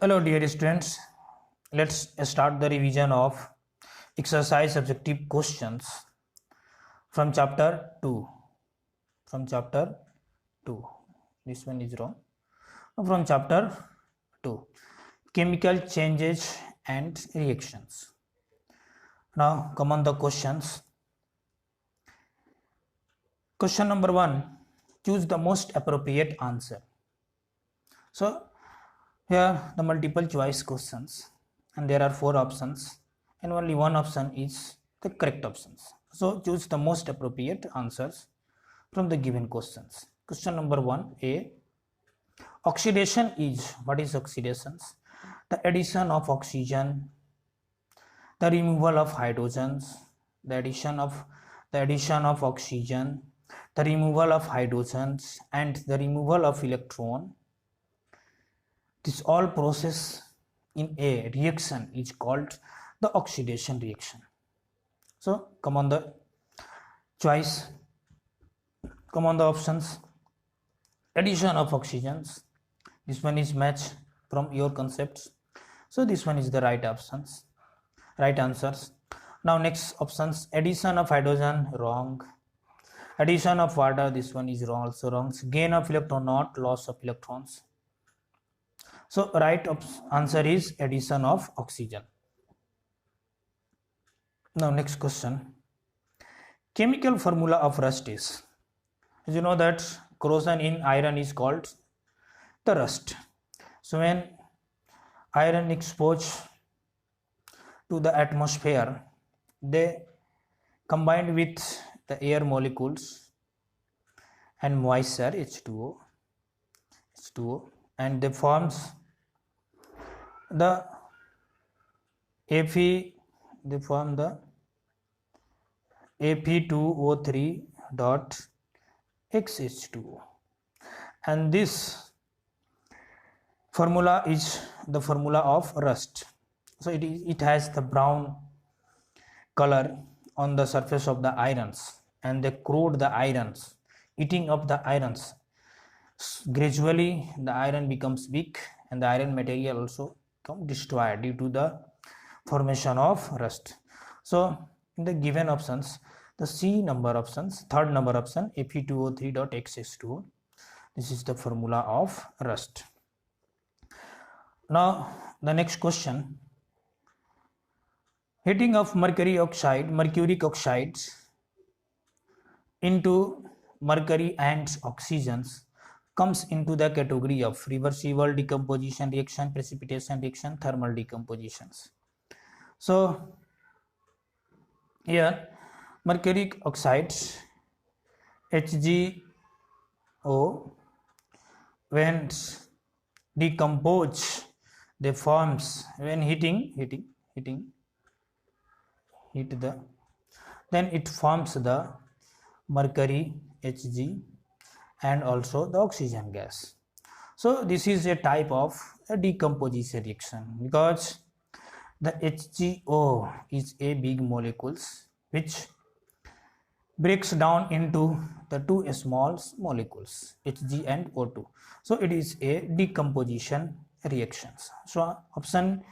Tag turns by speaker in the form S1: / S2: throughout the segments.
S1: Hello dear students, let's start the revision of exercise objective questions from chapter 2. From chapter 2. This one is wrong. From chapter 2. Chemical changes and reactions. Now come on the questions. Question number 1. Choose the most appropriate answer. So here the multiple choice questions and there are 4 options and only one option is the correct options. So choose the most appropriate answers from the given questions. Question number 1 A. Oxidation is, what is oxidation? The addition of oxygen, the removal of hydrogens, the addition of oxygen, the removal of hydrogens and the removal of electron. This all process in a reaction is called the oxidation reaction. So come on the choice, come on the options. Addition of oxygens, this one is match from your concepts. So this one is the right options, right answers. Now next options, addition of hydrogen, wrong. Addition of water, this one is wrong, also wrong. Gain of electron, not loss of electrons. So right answer is addition of oxygen. Now next question. Chemical formula of rust is, as you know that corrosion in iron is called the rust. So when iron exposed to the atmosphere, they combined with the air molecules and moisture H2O and they forms the Fe, they form the Fe2O3 dot XH2O, and this formula is the formula of rust. So it has the brown color on the surface of the irons and they corrode the irons, eating up the irons. Gradually the iron becomes weak and the iron material also become destroyed due to the formation of rust. So in the given options, the C number options, third number option, Fe2O3.XH2O, this is the formula of rust. Now the next question, heating of mercuric oxides into mercury and oxygens comes into the category of reversible decomposition reaction, precipitation reaction, thermal decompositions. So here mercuric oxides HgO, when decompose, they forms when then it forms the mercury Hg and also the oxygen gas. So this is a type of a decomposition reaction because the HgO is a big molecules which breaks down into the two small molecules Hg and O2. So it is a decomposition reactions. So option,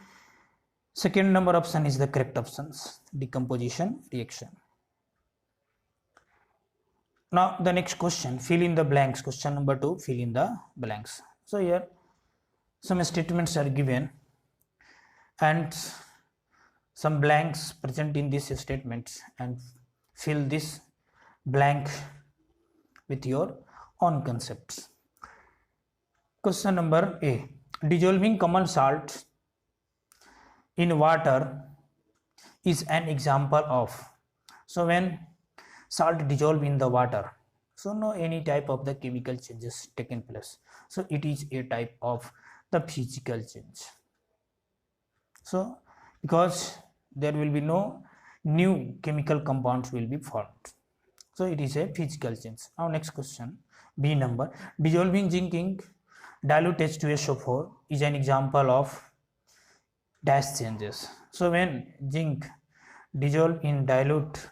S1: second number option is the correct options, decomposition reaction. Now the next question, fill in the blanks. Question number 2, fill in the blanks. So here some statements are given and some blanks present in this statement and fill this blank with your own concepts. Question number A, dissolving common salt in water is an example of. So when salt dissolve in the water, so no any type of the chemical changes taken place, so it is a type of the physical change. So because there will be no new chemical compounds will be formed, so it is a physical change. Now next question, B number, dissolving zinc in dilute H2SO4 is an example of dash changes. So when zinc dissolve in dilute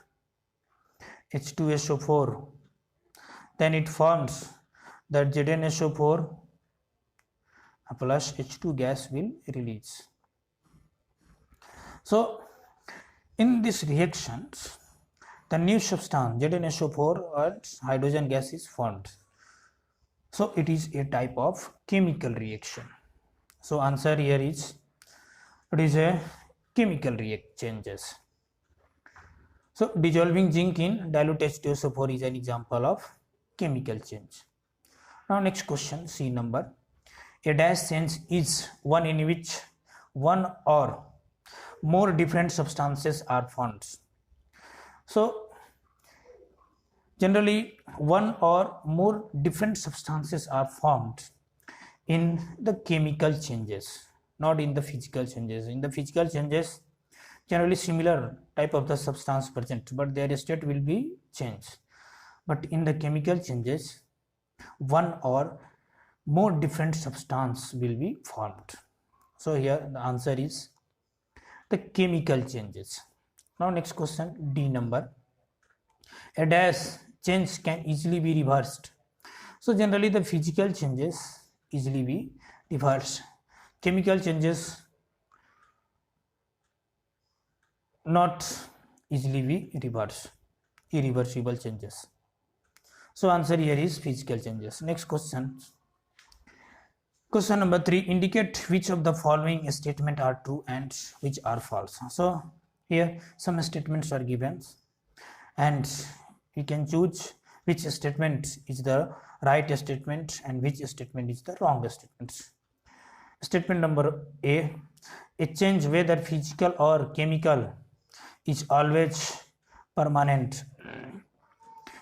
S1: H2SO4, then it forms the ZnSO4 plus H2 gas will release. So in this reactions, the new substance ZnSO4 and hydrogen gas is formed. So it is a type of chemical reaction. So answer here is, it is a chemical changes. So dissolving zinc in dilute H2SO4 is an example of chemical change. Now next question, C number. A dash change is one in which one or more different substances are formed. So generally one or more different substances are formed in the chemical changes, not in the physical changes. In the physical changes, generally similar type of the substance present, but their state will be changed. But in the chemical changes, one or more different substance will be formed. So here the answer is the chemical changes. Now next question, D number. A dash change can easily be reversed. So generally the physical changes easily be reversed. Chemical changes not easily be reversed, irreversible changes. So answer here is physical changes. Next question. Question number 3. Indicate which of the following statements are true and which are false. So here some statements are given and we can choose which statement is the right statement and which statement is the wrong statement. Statement number A. A change, whether physical or chemical, is always permanent.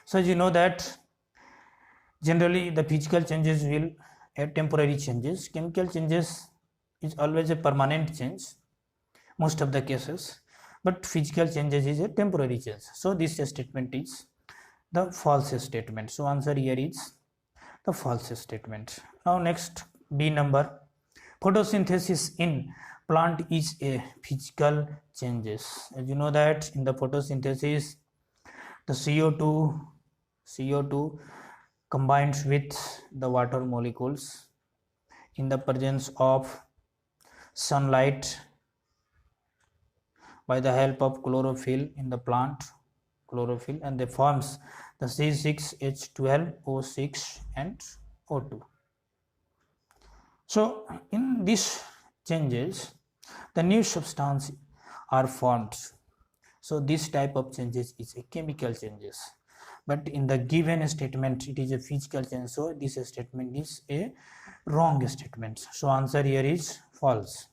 S1: So you know that generally the physical changes will have temporary changes. Chemical changes is always a permanent change, most of the cases, but physical changes is a temporary change. So this statement is the false statement. So answer here is the false statement. Now next, B number. Photosynthesis in plant is a physical changes. As you know that in the photosynthesis, the CO2 combines with the water molecules in the presence of sunlight by the help of chlorophyll in the plant, chlorophyll, and they forms the C6H12O6 and O2. So in these changes the new substance are formed. So this type of changes is a chemical changes, but in the given statement it is a physical change. So this statement is a wrong statement. So answer here is false.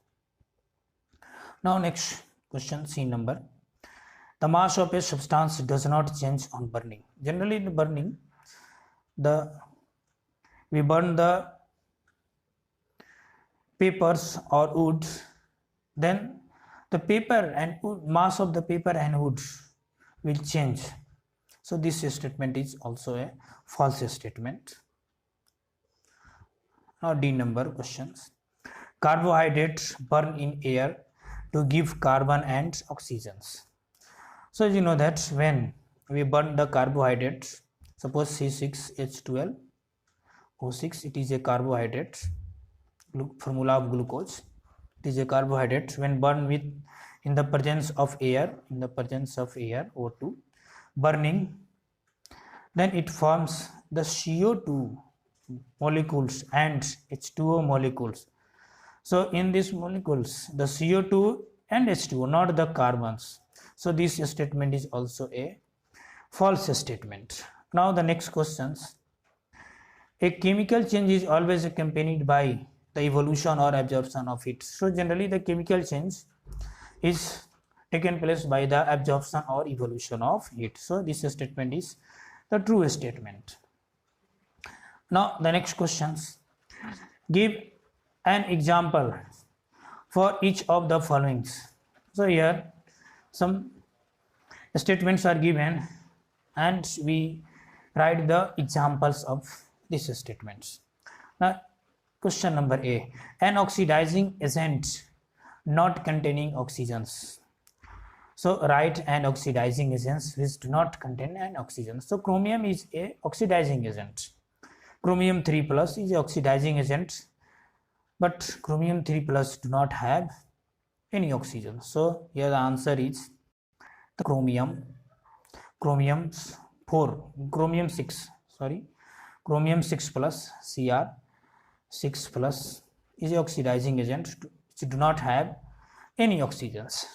S1: Now next question, C number. The mass of a substance does not change on burning. Generally in burning, we burn the papers or wood, then the paper and wood, mass of the paper and wood will change. So this statement is also a false statement. Now D number questions. Carbohydrates burn in air to give carbon and oxygens. So you know that when we burn the carbohydrates, suppose C6H12O6, it is a carbohydrate, formula of glucose. It is a carbohydrate. When burned with in the presence of air, O2, burning, then it forms the CO2 molecules and H2O molecules. So in these molecules, the CO2 and H2O, not the carbons. So this statement is also a false statement. Now the next questions. A chemical change is always accompanied by the evolution or absorption of heat. So generally the chemical change is taken place by the absorption or evolution of heat. So this statement is the true statement. Now the next questions. Give an example for each of the following. So here some statements are given and we write the examples of these statements. Now question number A. An oxidizing agent not containing oxygens. So write an oxidizing agent which do not contain an oxygen. So chromium is a oxidizing agent. Chromium 3+ is a oxidizing agent, but chromium 3 plus do not have any oxygen. So here the answer is the chromium 6 plus Cr 6 plus is a oxidizing agent which do not have any oxygens.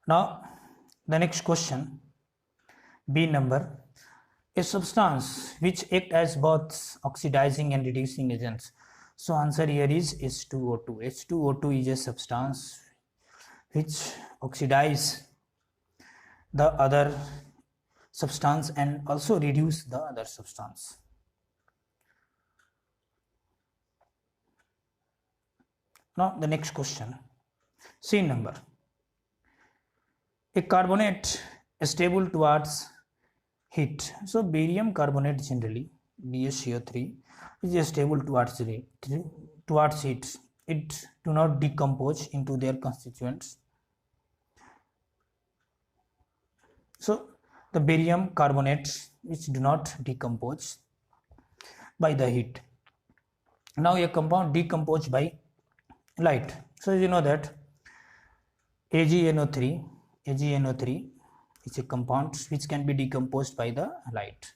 S1: Now the next question, B number, a substance which act as both oxidizing and reducing agents. So answer here is H2O2. H2O2 is a substance which oxidize the other substance and also reduce the other substance. Now the next question, C number, a carbonate stable towards heat. So barium carbonate generally BaCO3 is stable towards heat. It do not decompose into their constituents. So the barium carbonate which do not decompose by the heat. Now a compound decomposed by light. So you know that AgNO3 is a compound which can be decomposed by the light.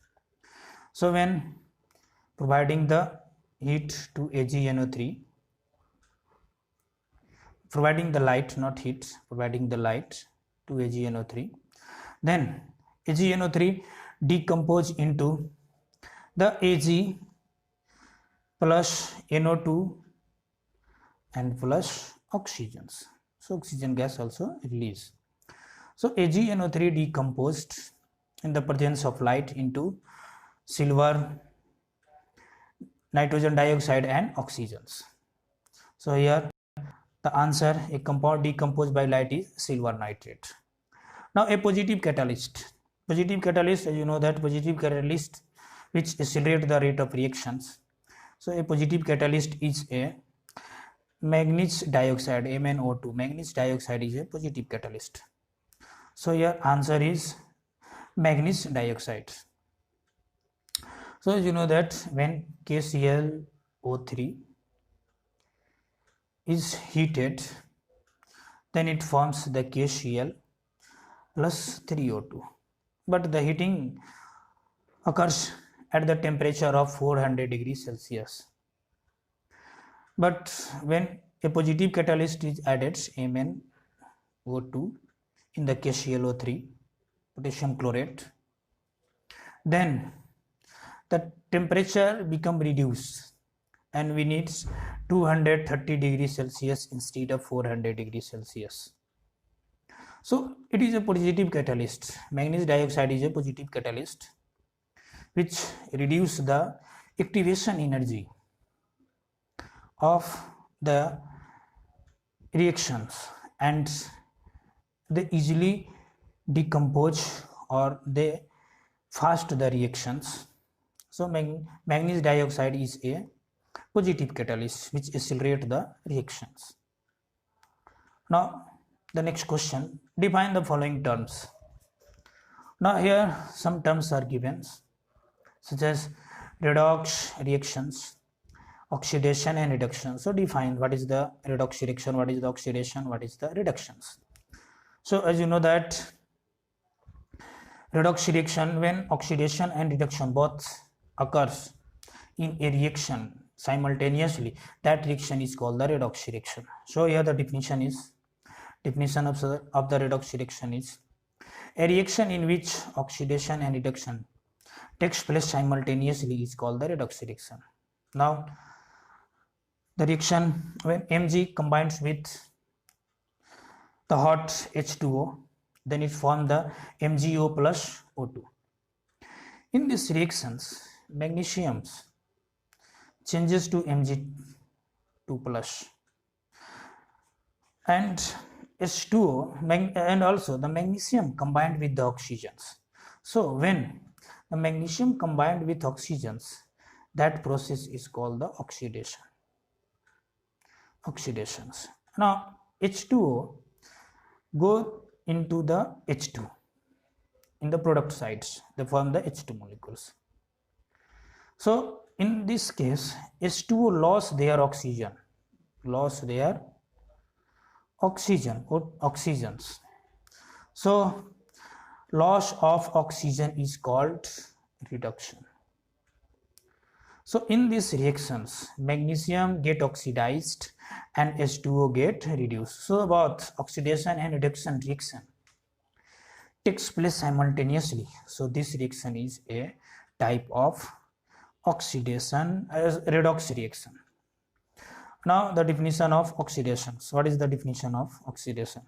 S1: So when providing the heat to AgNO3, providing the light, not heat, providing the light to AgNO3, then AgNO3 decompose into the Ag plus NO2 and plus oxygens. So oxygen gas also release. So AgNO3 decomposed in the presence of light into silver, nitrogen dioxide and oxygens. So here the answer, a compound decomposed by light, is silver nitrate. Now a positive catalyst, as you know that positive catalyst which accelerate the rate of reactions. So a positive catalyst is a manganese dioxide, MnO2. Manganese dioxide is a positive catalyst. So your answer is manganese dioxide. So as you know that when KClO3 is heated, then it forms the KCl plus 3O2. But the heating occurs at the temperature of 400 degrees Celsius. But when a positive catalyst is added, MnO2, in the KClO3, potassium chlorate, then the temperature become reduced and we need 230 degrees Celsius instead of 400 degrees Celsius. So it is a positive catalyst. Manganese dioxide is a positive catalyst which reduce the activation energy of the reactions and they easily decompose or they fast the reactions. So manganese dioxide is a positive catalyst which accelerate the reactions. Now the next question, define the following terms. Now here some terms are given such as redox reactions, oxidation and reduction. So define what is the redox reaction, what is the oxidation, what is the reductions. So as you know that redox reaction, when oxidation and reduction both occurs in a reaction simultaneously, that reaction is called the redox reaction. So here the definition of the redox reaction is a reaction in which oxidation and reduction takes place simultaneously is called the redox reaction. Now the reaction when Mg combines with the hot H2O, then it forms the MgO plus O2. In these reactions, magnesium changes to Mg2 plus and H2O, and also the magnesium combined with the oxygens. So when the magnesium combined with oxygens, that process is called the oxidations. Now H2O go into the H2 in the product sides, they form the H2 molecules. So in this case H2O lost their oxygen, or oxygens. So loss of oxygen is called reduction. So in these reactions, magnesium get oxidized and H2O get reduced. So both oxidation and reduction reaction takes place simultaneously. So this reaction is a type of oxidation redox reaction. Now the definition of oxidation. So what is the definition of oxidation?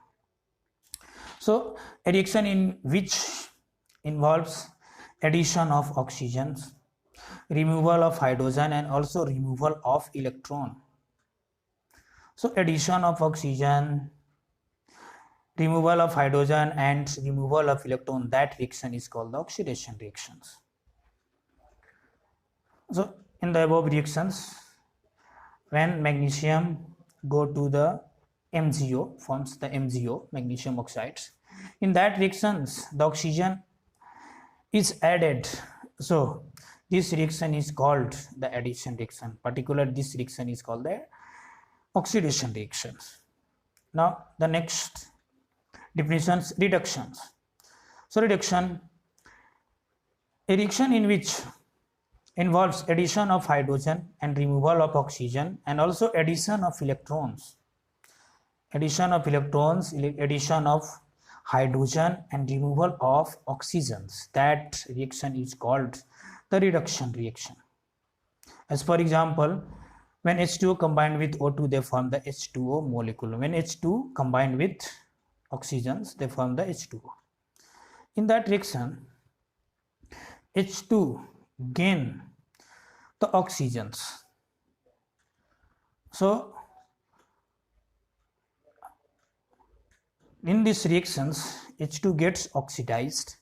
S1: So a reaction in which involves addition of oxygens, removal of hydrogen, and also removal of electron. So addition of oxygen, removal of hydrogen, and removal of electron, that reaction is called the oxidation reactions. So in the above reactions, when magnesium go to the MgO, forms the MgO, magnesium oxides, in that reactions the oxygen is added. So this reaction is called the addition reaction. Particularly this reaction is called the oxidation reactions. Now the next definitions, reductions. So reduction, a reaction in which involves addition of hydrogen and removal of oxygen, and also addition of electrons, addition of hydrogen and removal of oxygens. That reaction is called the reduction reaction. As for example, when H2O combined with O2, they form the H2O molecule. When H2 combined with oxygens, they form the H2O. In that reaction, H2 gain the oxygens. So in these reactions, H2 gets oxidized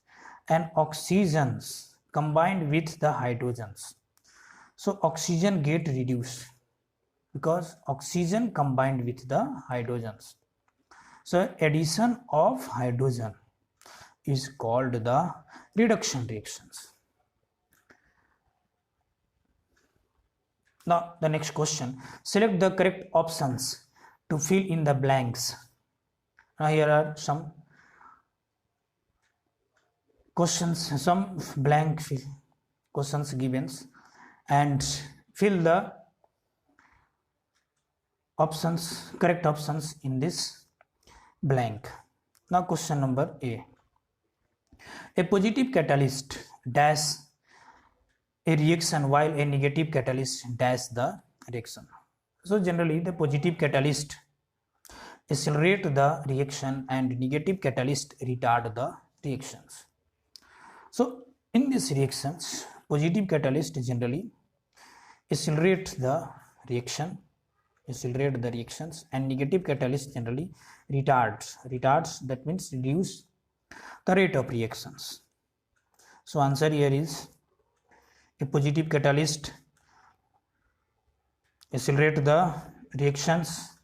S1: and oxygens combined with the hydrogens. So oxygen get reduced because oxygen combined with the hydrogens. So addition of hydrogen is called the reduction reactions. Now the next question, select the correct options to fill in the blanks. Now here are some questions, some blank questions given, and fill the options, correct options in this blank. Now question number A. A positive catalyst dash a reaction while a negative catalyst dash the reaction. So generally the positive catalyst accelerate the reaction and negative catalyst retard the reactions. So in these reactions, positive catalyst generally accelerate the reactions, and negative catalyst generally retards, that means reduce the rate of reactions. So answer here is a positive catalyst accelerate the reactions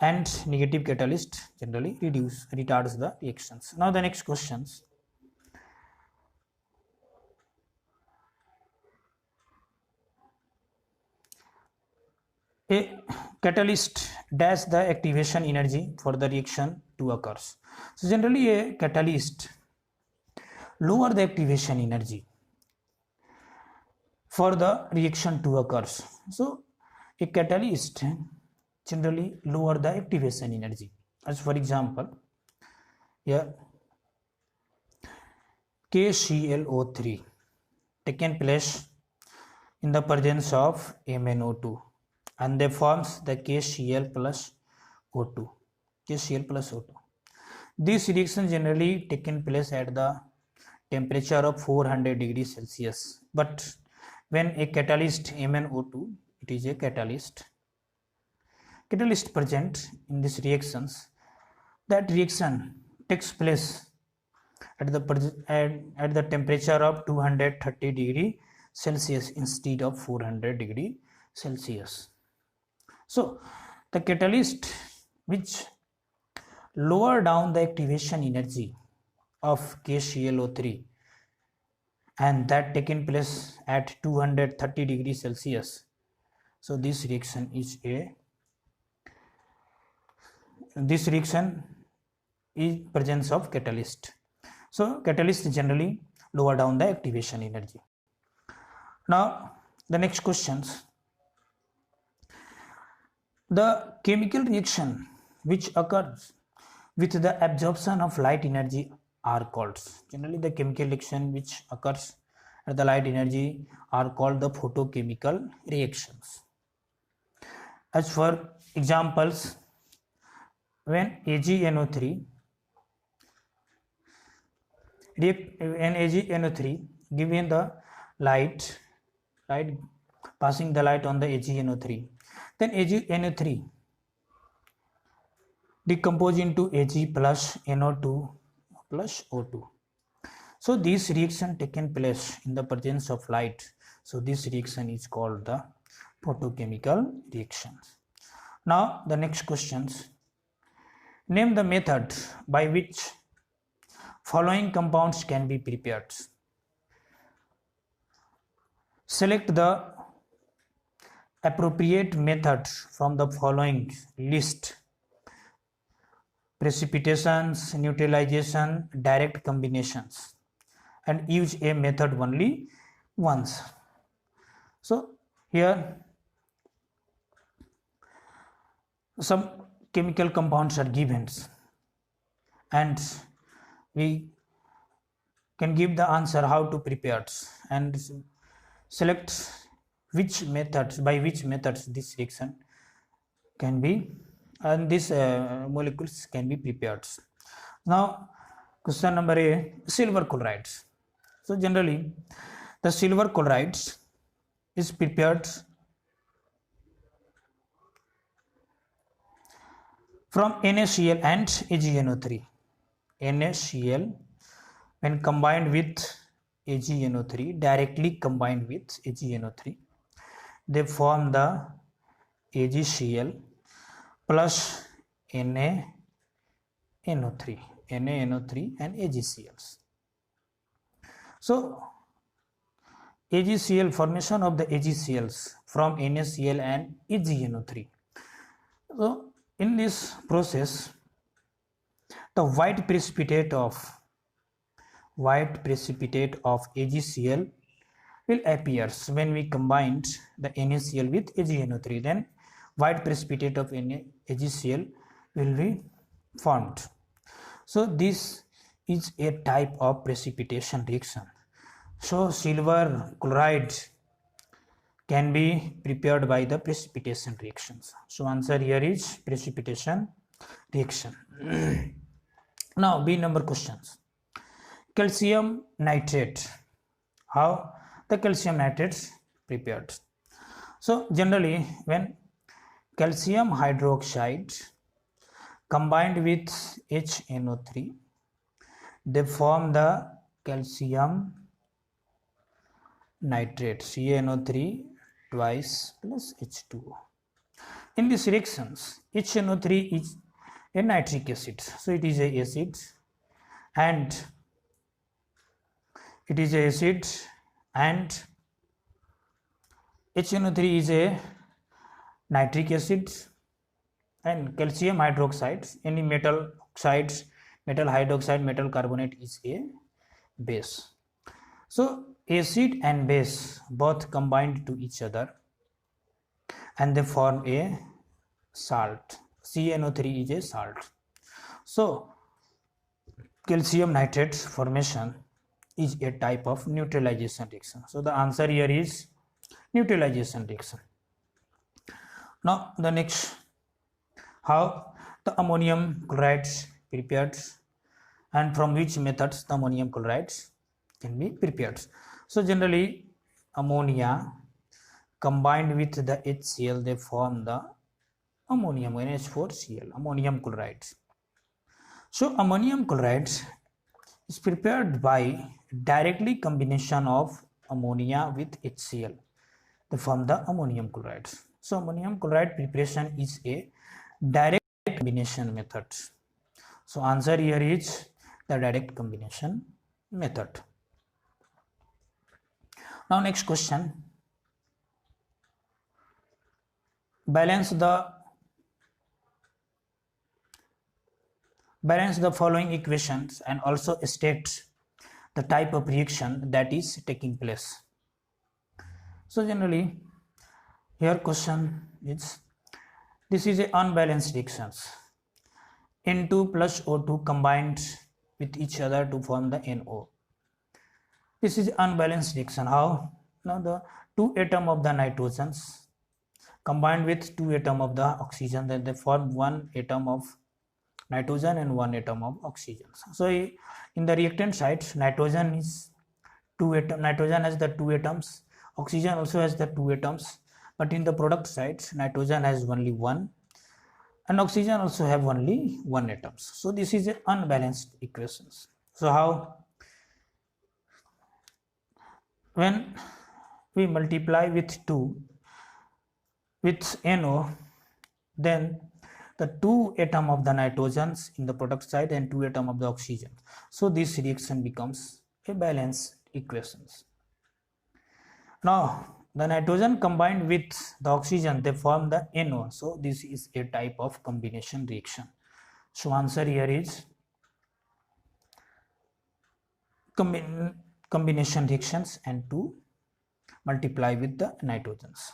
S1: and negative catalyst generally retards the reactions. Now the next questions. A catalyst dash the activation energy for the reaction to occurs. So generally a catalyst lower the activation energy for the reaction to occurs. So a catalyst generally lower the activation energy. As for example, here KClO3 taken place in the presence of MnO2 and they forms the KCl plus O2. This reaction generally taken place at the temperature of 400 degrees Celsius, but when a catalyst MnO2, it is a catalyst present in these reactions, that reaction takes place at the temperature of 230 degree Celsius instead of 400 degree Celsius. So the catalyst which lower down the activation energy of KClO3 and that taken place at 230 degrees Celsius. So this reaction is presence of catalyst. So catalyst generally lower down the activation energy. Now the next questions. The chemical reaction which occurs with the absorption of light energy are called. Generally the chemical reaction which occurs at the light energy are called the photochemical reactions. As for examples, when AgNO3 given the light passing the light on the AgNO3, then AgNO3 decompose into Ag plus NO2 plus O2. So this reaction taken place in the presence of light. So this reaction is called the photochemical reactions. Now the next questions. Name the method by which following compounds can be prepared. Select the appropriate method from the following list: precipitations, neutralization, direct combinations, and use a method only once. So here some chemical compounds are given and we can give the answer how to prepare and select which methods, by which methods this reaction can be and these molecules can be prepared. Now question number A, silver chloride. So generally the silver chloride is prepared from NaCl and AgNO3. NaCl when combined with AgNO3, directly combined with AgNO3, they form the AgCl plus NaNO3 and AgCl. So AgCl, formation of the AgCls from NaCl and AgNO3. So in this process, the white precipitate of AgCl will appear when we combined the NaCl with AgNO3. Then white precipitate of AgCl will be formed. So this is a type of precipitation reaction. So silver chloride can be prepared by the precipitation reactions. So answer here is precipitation reaction. Now B number questions. Calcium nitrate. How the calcium nitrate prepared? So generally when calcium hydroxide combined with HNO3, they form the calcium nitrate, CaNO3 twice plus H2O. In these reactions, HNO3 is a nitric acid, so it is a acid, and HNO3 is a nitric acid, and calcium hydroxide, any metal oxides, metal hydroxide, metal carbonate is a base. So acid and base both combined to each other and they form a salt. CaNO3 is a salt. So calcium nitrate formation is a type of neutralization reaction. So the answer here is neutralization reaction. Now the next, how the ammonium chloride prepared and from which methods the ammonium chloride can be prepared. So generally ammonia combined with the HCl, they form the ammonium, NH4Cl, ammonium chloride. So ammonium chloride is prepared by directly combination of ammonia with HCl. They form the ammonium chloride. So ammonium chloride preparation is a direct combination method. So answer here is the direct combination method. Now next question, balance the following equations and also state the type of reaction that is taking place. So generally here question is, this is a unbalanced reactions. N2 plus O2 combined with each other to form the NO. This is unbalanced reaction. How? Now the two atoms of the nitrogens combined with two atoms of the oxygen, then they form one atom of nitrogen and one atom of oxygen. So in the reactant side, nitrogen has the two atoms, oxygen also has the two atoms, but in the product side, nitrogen has only one and oxygen also have only one atoms. So this is an unbalanced equations. So how? When we multiply with 2 with NO, then the two atom of the nitrogens in the product side and two atom of the oxygen. So this reaction becomes a balanced equations. Now the nitrogen combined with the oxygen, they form the NO. So this is a type of combination reaction. So answer here is combination reactions and to multiply with the nitrogens.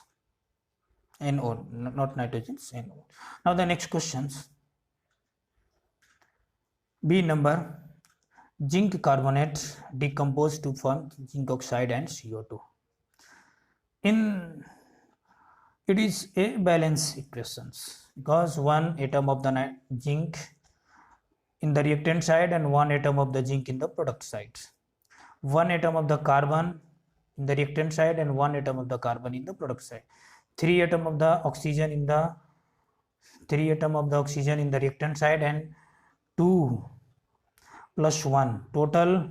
S1: NO, not nitrogens, NO. Now the next questions. B number, zinc carbonate decomposed to form zinc oxide and CO2. It is a balance equations because one atom of the zinc in the reactant side and one atom of the zinc in the product side. One atom of the carbon in the reactant side and one atom of the carbon in the product side. Three atom of the oxygen in the reactant side and 2 plus 1, total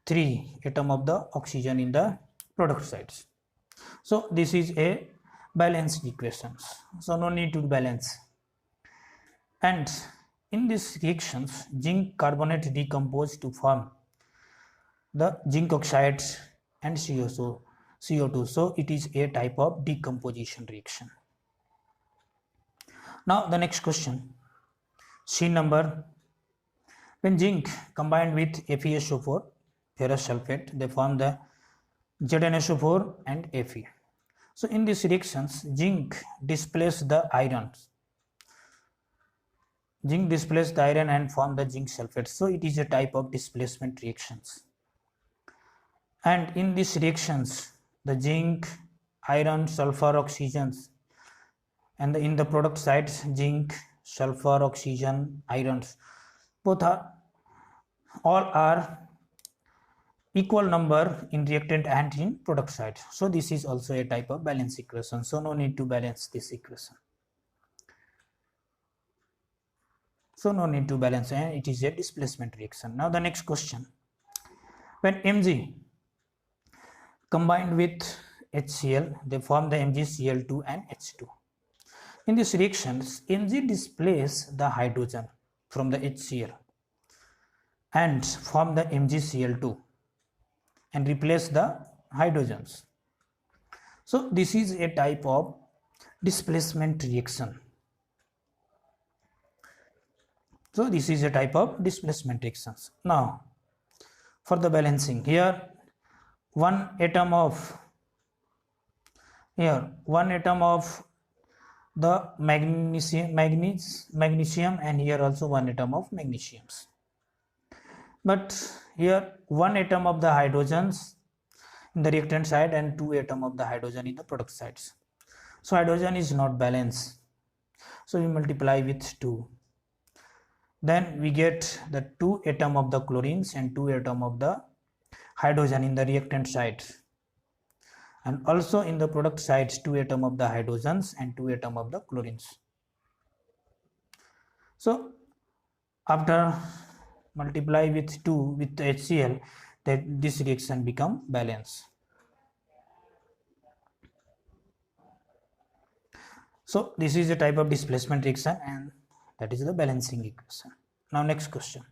S1: 3 atom of the oxygen in the product sides. So this is a balanced equations, so no need to balance. And in these reactions, zinc carbonate decomposed to form the zinc oxide and CO2. So it is a type of decomposition reaction. Now the next question, C number, when zinc combined with FeSO4 ferrous sulfate, they form the ZnSO4 and Fe. So in these reactions, zinc displaces the iron and form the zinc sulfate. So it is a type of displacement reactions. And in these reactions, the zinc, iron, sulfur, oxygens, and in the product side, zinc, sulfur, oxygen, irons, all are equal number in reactant and in product side. So this is also a type of balance equation. So no need to balance this equation. So no need to balance, and it is a displacement reaction. Now the next question, when Mg combined with HCl, they form the MgCl2 and H2. In these reactions, Mg displaces the hydrogen from the HCl and form the MgCl2 and replace the hydrogens. So this is a type of displacement reaction. So this is a type of displacement reactions. Now for the balancing, here one atom of the magnesium and here also one atom of magnesiums. But here one atom of the hydrogens in the reactant side and two atom of the hydrogen in the product sides. So hydrogen is not balanced. So we multiply with 2. Then we get the 2 atom of the chlorines and 2 atom of the hydrogen in the reactant side. And also in the product side, 2 atom of the hydrogens and 2 atom of the chlorines. So after multiply with 2 with the HCl, that this reaction become balanced. So this is a type of displacement reaction and that is the balancing equation. Now next question,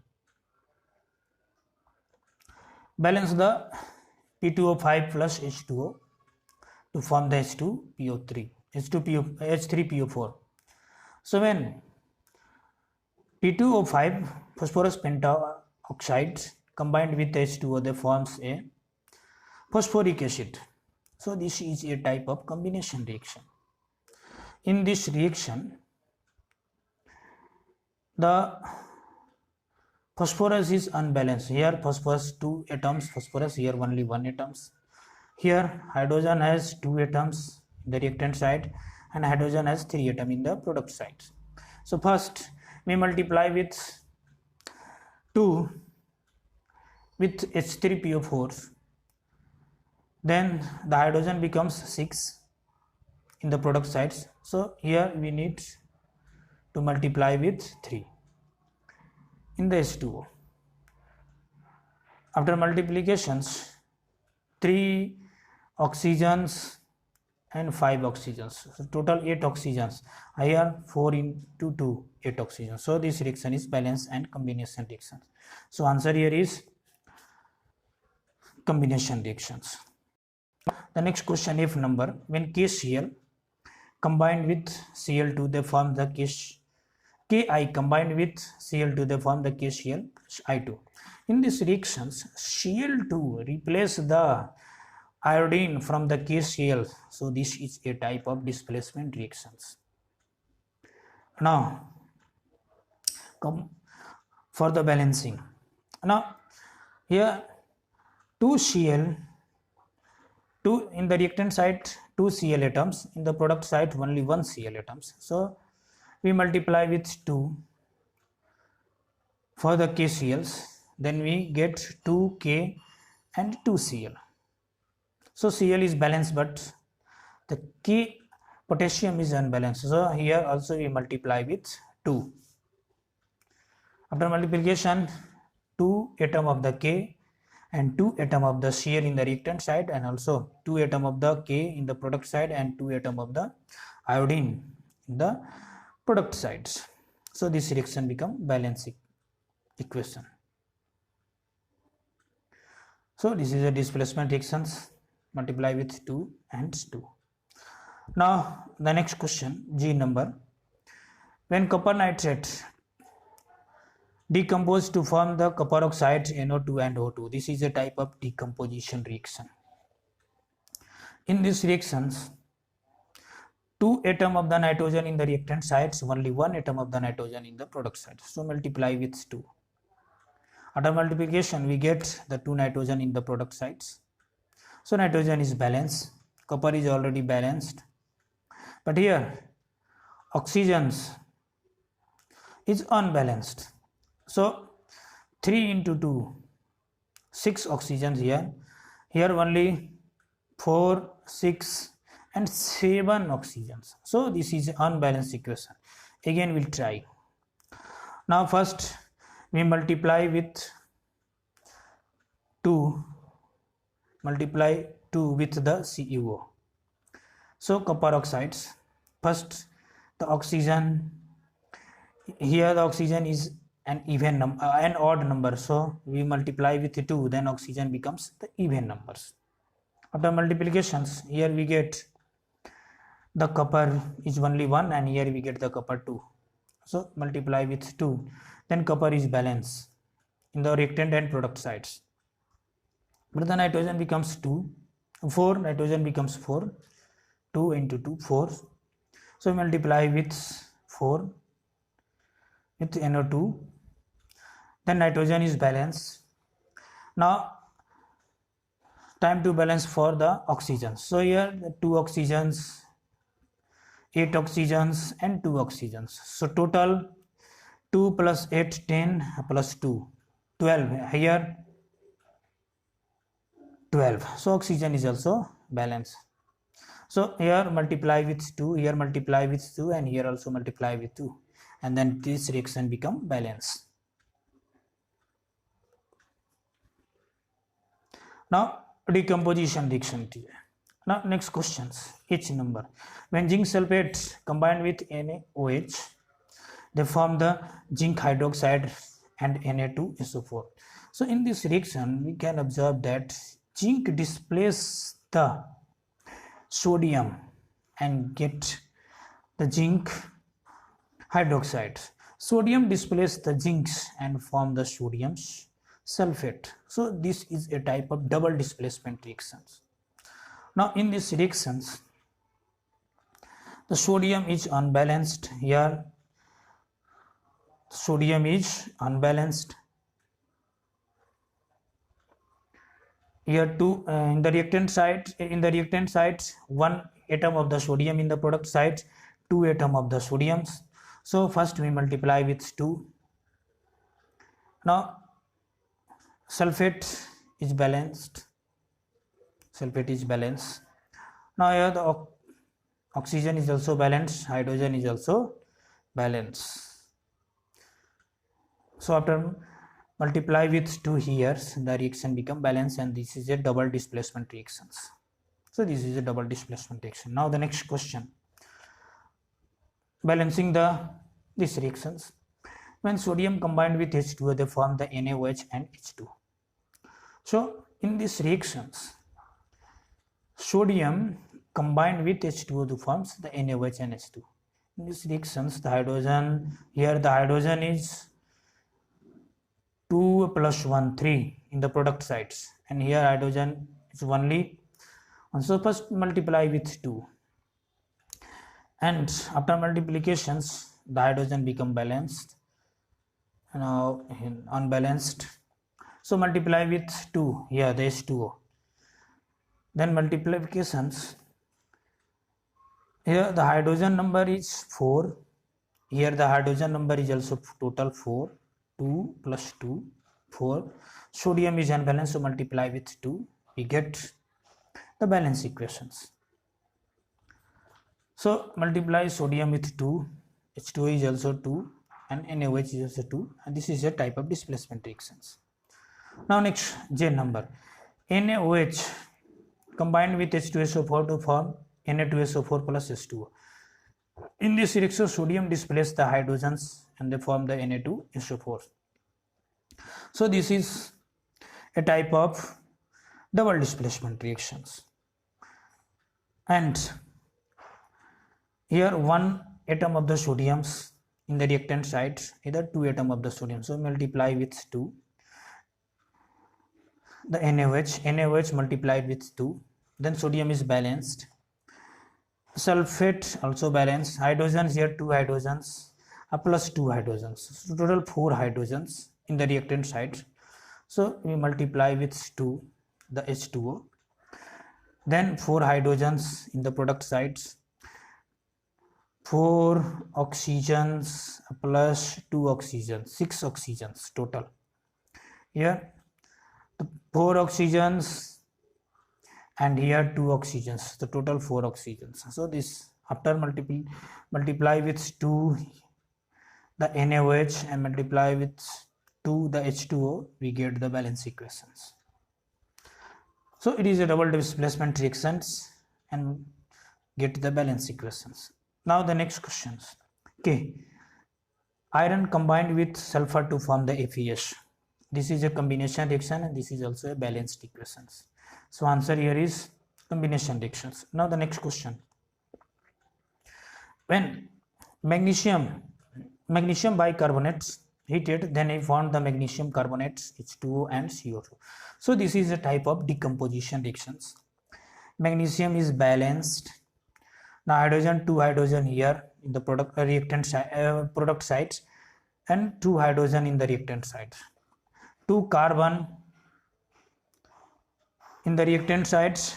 S1: balance the P2O5 plus H2O to form the H2PO3, H3PO4. So when P2O5 phosphorus pentaoxide combined with H2O, they forms a phosphoric acid. So this is a type of combination reaction. In this reaction, the phosphorus is unbalanced. Here phosphorus 2 atoms, phosphorus here only 1 atoms. Here hydrogen has 2 atoms in the reactant side and hydrogen has 3 atoms in the product side. So first we multiply with 2 with H3PO4, then the hydrogen becomes 6 in the product sides. So here we need to multiply with 3 in the H2O. After multiplications, 3 oxygens and 5 oxygens, so total 8 oxygens. Here 4 into 2, 8 oxygens. So this reaction is balance and combination reaction. So answer here is combination reactions. The next question, F number, when KCl combined with Cl2, they form the Ki combined with Cl2, they form the KClI2. In these reactions, Cl2 replace the iodine from the KCl. So this is a type of displacement reactions. Now come for the balancing. Now here 2Cl, in the reactant side 2 Cl atoms, in the product side only 1 Cl atoms. So we multiply with 2 for the KCls, then we get 2K and 2Cl. So Cl is balanced but the K potassium is unbalanced. So here also we multiply with 2. After multiplication, 2 atom of the K and 2 atom of the Cl in the reactant side, and also 2 atom of the K in the product side and 2 atom of the iodine in the product sides. So this reaction become balancing equation. So this is a displacement reactions, multiply with 2 and 2. Now the next question, G number, when copper nitrate decompose to form the copper oxides NO2 and O2. This is a type of decomposition reaction. In these reactions, 2 atom of the nitrogen in the reactant sides, only 1 atom of the nitrogen in the product side. So multiply with 2. After multiplication, we get the 2 nitrogen in the product sides. So nitrogen is balanced, copper is already balanced, but here oxygens is unbalanced. So 3 into 2, 6 oxygens here. Here only 4, 6 and 7 oxygens. So this is an unbalanced equation. Again we'll try. Now first we multiply with 2, multiply 2 with the CuO. So copper oxides, first the oxygen, here the oxygen is an even number, an odd number, so we multiply with 2, then oxygen becomes the even numbers. After multiplications, here we get the copper is only 1 and here we get the copper 2. So multiply with 2, then copper is balanced in the reactant and product sides. But the nitrogen becomes 2, 4, nitrogen becomes 4, 2 into 2, 4. So multiply with 4 with NO2, then nitrogen is balanced. Now time to balance for the oxygens. So here the 2 oxygens, 8 oxygens and 2 oxygens. So total 2 plus 8, 10 plus 2, 12. Here 12. So oxygen is also balanced. So here multiply with 2, here multiply with 2 and here also multiply with 2, and then this reaction become balanced. Now decomposition reaction. Now next questions, H number, when zinc sulfate combined with NaOH, they form the zinc hydroxide and Na2SO4. So in this reaction we can observe that zinc displace the sodium and get the zinc hydroxide. Sodium displace the zincs and form the sodium sulfate. So this is a type of double displacement reactions. Now in these reactions, the sodium is unbalanced. Here sodium is unbalanced. Here two in the reactant side, one atom of the sodium, in the product side 2 atom of the sodiums. So first we multiply with 2. Now sulfate is balanced. Now here the oxygen is also balanced, hydrogen is also balanced. So after multiply with 2 here, the reaction become balanced, and this is a double displacement reactions. So this is a double displacement reaction. Now the next question, balancing these reactions. When sodium combined with H2O, they form the NaOH and H2O. So in these reactions, sodium combined with H2O forms the NaOH and H2O. In these reactions, the hydrogen, here the hydrogen is 2 plus 1, 3 in the product sides, and here hydrogen is only. And so first multiply with 2, and after multiplications the hydrogen become balanced, now unbalanced. So multiply with 2, here the H2O, then multiplications, here the hydrogen number is 4, here the hydrogen number is also total 4, 2 plus 2, 4. Sodium is unbalanced, so multiply with 2, we get the balance equations. So multiply sodium with 2, H2O is also 2, and NaOH is also 2, and this is a type of displacement reactions. Now next, J number. NaOH combined with H2SO4 to form Na2SO4 plus H2O. In this reaction, sodium displaces the hydrogens and they form the Na2SO4. So this is a type of double displacement reactions. And here 1 atom of the sodiums in the reactant side, either 2 atom of the sodium. So multiply with 2. The NaOH multiplied with 2. Then sodium is balanced. Sulfate also balanced. Hydrogens, here 2 hydrogens plus 2 hydrogens. So total 4 hydrogens in the reactant side. So we multiply with 2 the H2O. Then 4 hydrogens in the product sides. 4 oxygens plus 2 oxygens, 6 oxygens total. Here 4 oxygens and here 2 oxygens, the total 4 oxygens. So this after multiply with 2 the NaOH and multiply with 2 the H2O, we get the balance equations. So it is a double displacement reactions and get the balance equations. Now the next questions. Okay, iron combined with sulfur to form the FeS. This is a combination reaction and this is also a balanced equations. So answer here is combination reactions. Now the next question. When magnesium bicarbonate heated, then I found the magnesium carbonates H2O and CO2. So this is a type of decomposition reactions. Magnesium is balanced. Now hydrogen, 2 hydrogen here in the product sides and 2 hydrogen in the reactant side. 2 carbon in the reactant sides,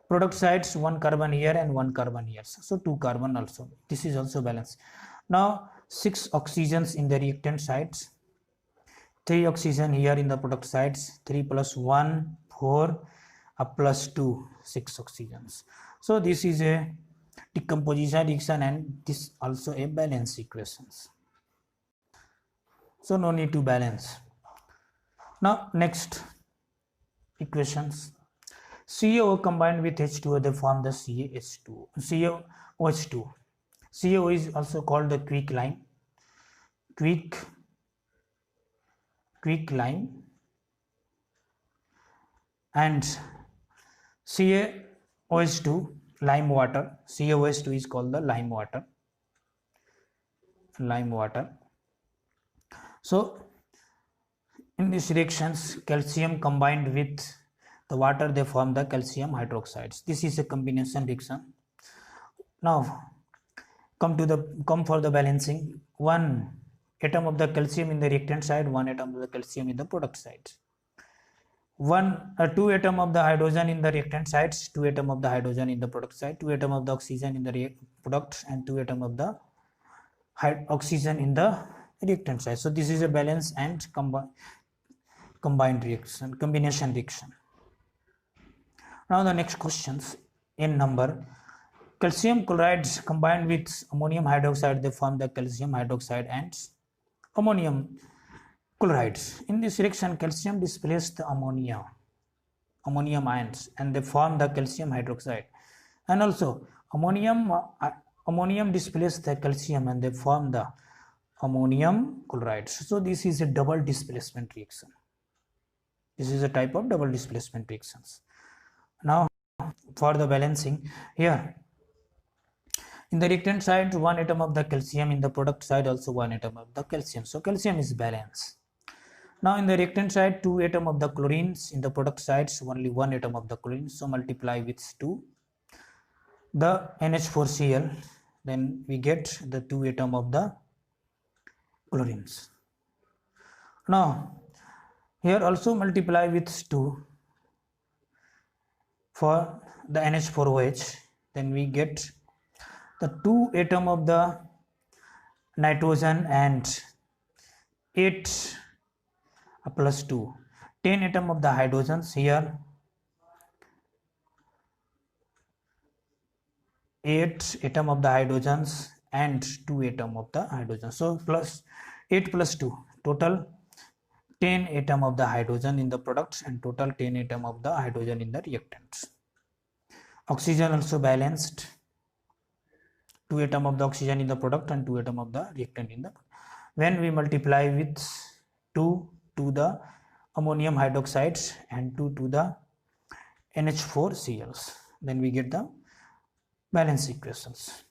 S1: product sides 1 carbon here and 1 carbon here. So 2 carbon also. This is also balanced. Now 6 oxygens in the reactant sides, 3 oxygen here in the product sides, 3 plus 1, 4, plus 2, 6 oxygens. So this is a decomposition reaction and this also a balance equations. So no need to balance. Now next equations. CaO combined with H2O, they form the CaOH2. CaO is also called the quicklime. and CaOH2, lime water. CaOH2 is called the lime water. So in these reactions, calcium combined with the water, they form the calcium hydroxides. This is a combination reaction. Now come for the balancing. One atom of the calcium in the reactant side, one atom of the calcium in the product side. Two atom of the hydrogen in the reactant sides, two atom of the hydrogen in the product side, two atom of the oxygen in the product, and two atom of the oxygen in the reactant side. So this is a balance and combined reaction, combination reaction. Now the next questions in number. Calcium chlorides combined with ammonium hydroxide, they form the calcium hydroxide and ammonium chlorides. In this reaction, calcium displaces the ammonium ions and they form the calcium hydroxide, and also ammonium displaces the calcium and they form the ammonium chlorides. So this is a double displacement reaction. This is a type of double displacement reactions. Now for the balancing, here in the reactant side, one atom of the calcium, in the product side also one atom of the calcium. So calcium is balanced. Now in the reactant side, two atom of the chlorines, in the product sides only one atom of the chlorine. So multiply with 2 the NH4Cl, then we get the 2 atom of the chlorines. Now here also multiply with 2 for the NH4OH, then we get the 2 atom of the nitrogen and 8 plus 2, 10 atom of the hydrogens. Here 8 atom of the hydrogens and 2 atom of the hydrogen. So plus 8 plus 2, total 10 atom of the hydrogen in the products and total 10 atom of the hydrogen in the reactants. Oxygen also balanced, 2 atom of the oxygen in the product and 2 atom of the reactant in the. When we multiply with 2 to the ammonium hydroxides and 2 to the NH4Cls, then we get the balance equations.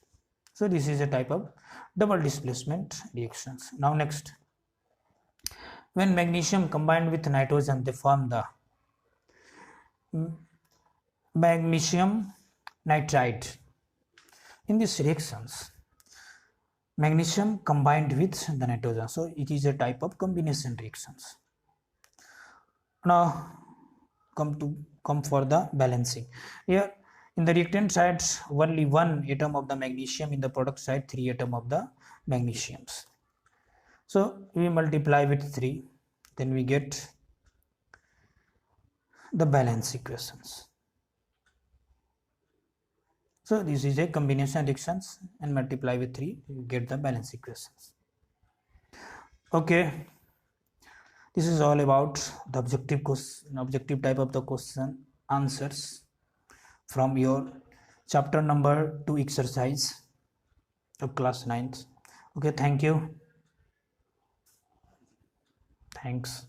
S1: So this is a type of double displacement reactions. Now next, when magnesium combined with nitrogen, they form the magnesium nitride. In these reactions, magnesium combined with the nitrogen, so it is a type of combination reactions. Now come for the balancing. Here in the reactant sides, only one atom of the magnesium, in the product side 3 atom of the magnesiums. So we multiply with 3, then we get the balance equations. So this is a combination reactions, and multiply with 3, you get the balance equations. Okay, this is all about the objective type of the question answers from your chapter number 2 exercise of class 9th. Okay, thank you. Thanks.